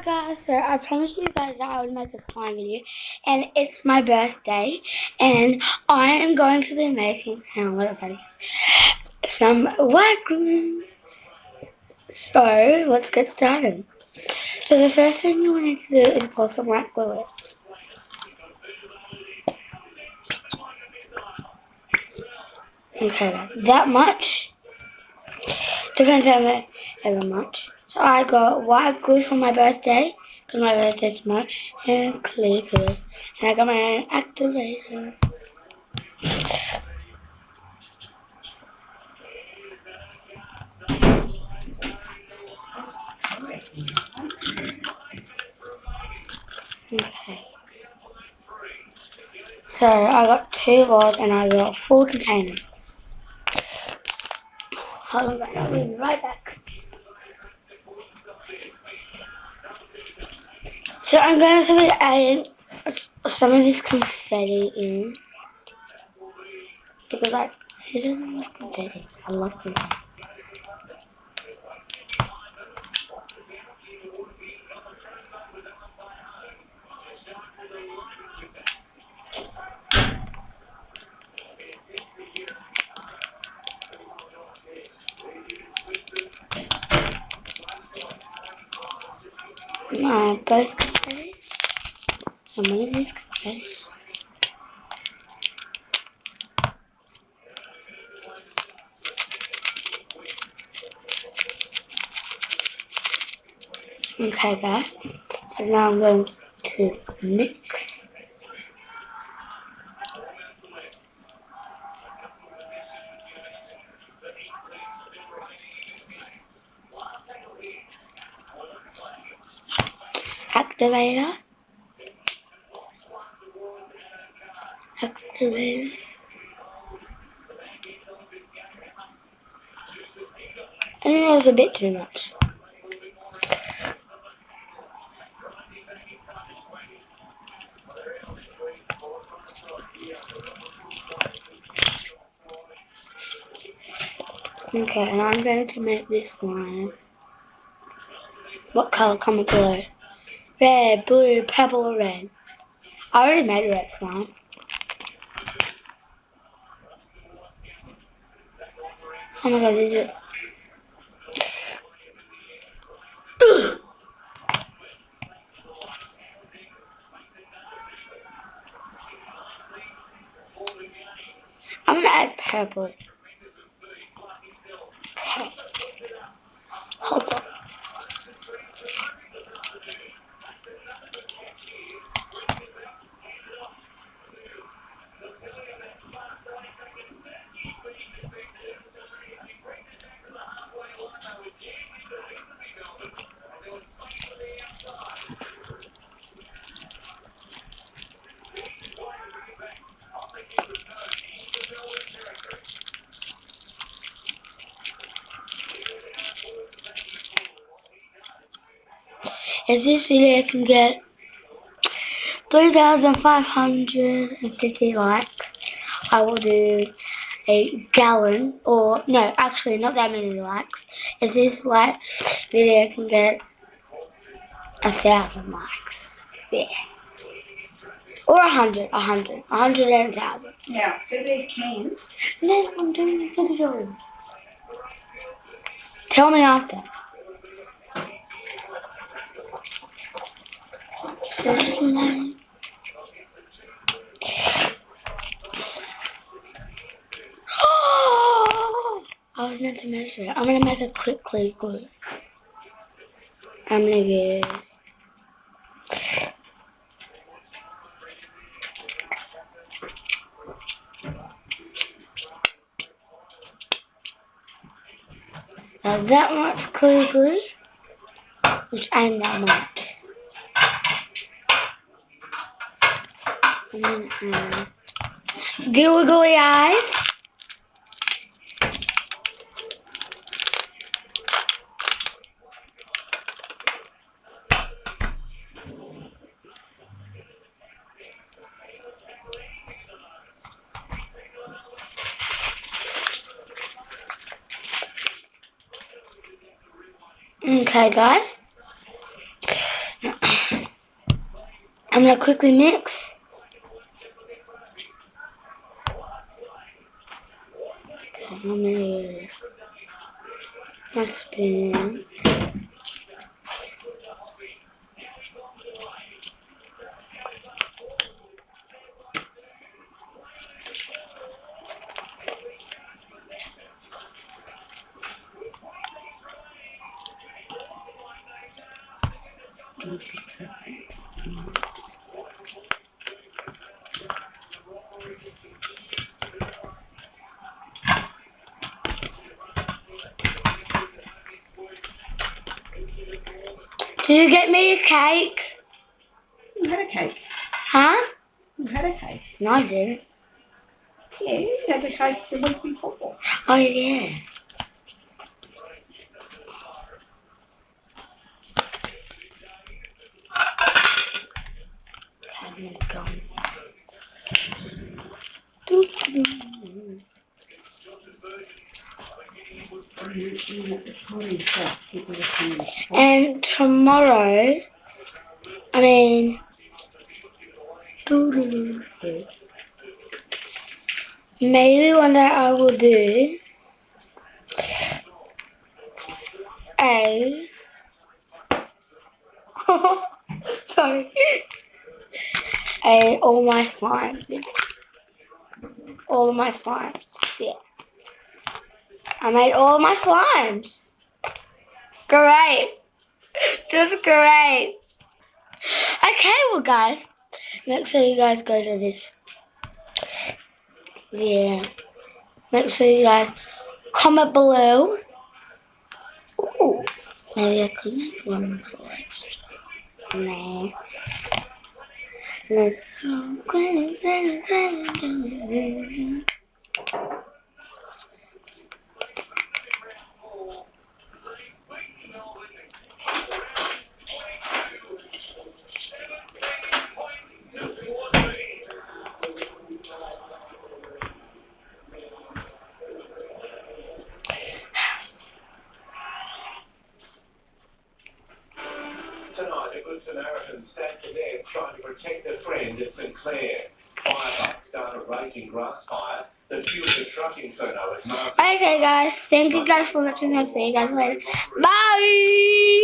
Alright guys, so I promised you guys that I would make a slime video, and it's my birthday, and I am going to be making, hang on, what if I use some white glue. So, let's get started. So the first thing you need to do is pour some white glue in. Okay, that much. Depends on how much. So I got white glue for my birthday, because my birthday's tomorrow, and clear glue. And I got my own activator. Okay. So I got 2 balls and I got 4 containers. Hold on, guys, I'll be right back. So I'm going to be adding some of this confetti in, because who doesn't love confetti? I love confetti. Both confetti. And one of these confetti. Okay guys, so now I'm going to mix. Activator. Activator. I think that was a bit too much. Okay, and I'm going to make this slime. What color? Comment below. Red, blue, purple, or red? I already made a red slime. Oh my god, this is it. I'm gonna add purple. Okay. Hold on. If this video can get 3,550 likes, I will do a gallon, or no, actually not that many likes. If this video can get 1,000 likes, yeah, or 100 and 1,000. Yeah, so these cans. No, I'm doing it for the video. Tell me after. I was meant to measure it. I'm gonna make a quick clear glue. I'm gonna use that much clear glue, which ain't that much. And then googly eyes. Okay guys, I'm gonna quickly mix. My spoon. Did you get me a cake? You had a cake. Huh? You had a cake. No, I didn't. Yeah, you had a cake the week before. Oh, yeah. And tomorrow, maybe one day I will do a, sorry, all my slimes. All of my slimes, yeah. I made all of my slimes. Great. Just great. Okay, well guys, make sure you guys go to this. Yeah. Make sure you guys comment below. Ooh. Maybe I could make one more extra. Nah. Tonight, a good Samaritan stabbed to death trying to protect a friend at St Clair. Firefights start a raging grass fire that fueled a truck inferno at Master. Okay guys, thank you guys for watching. I'll see you guys later. Bye!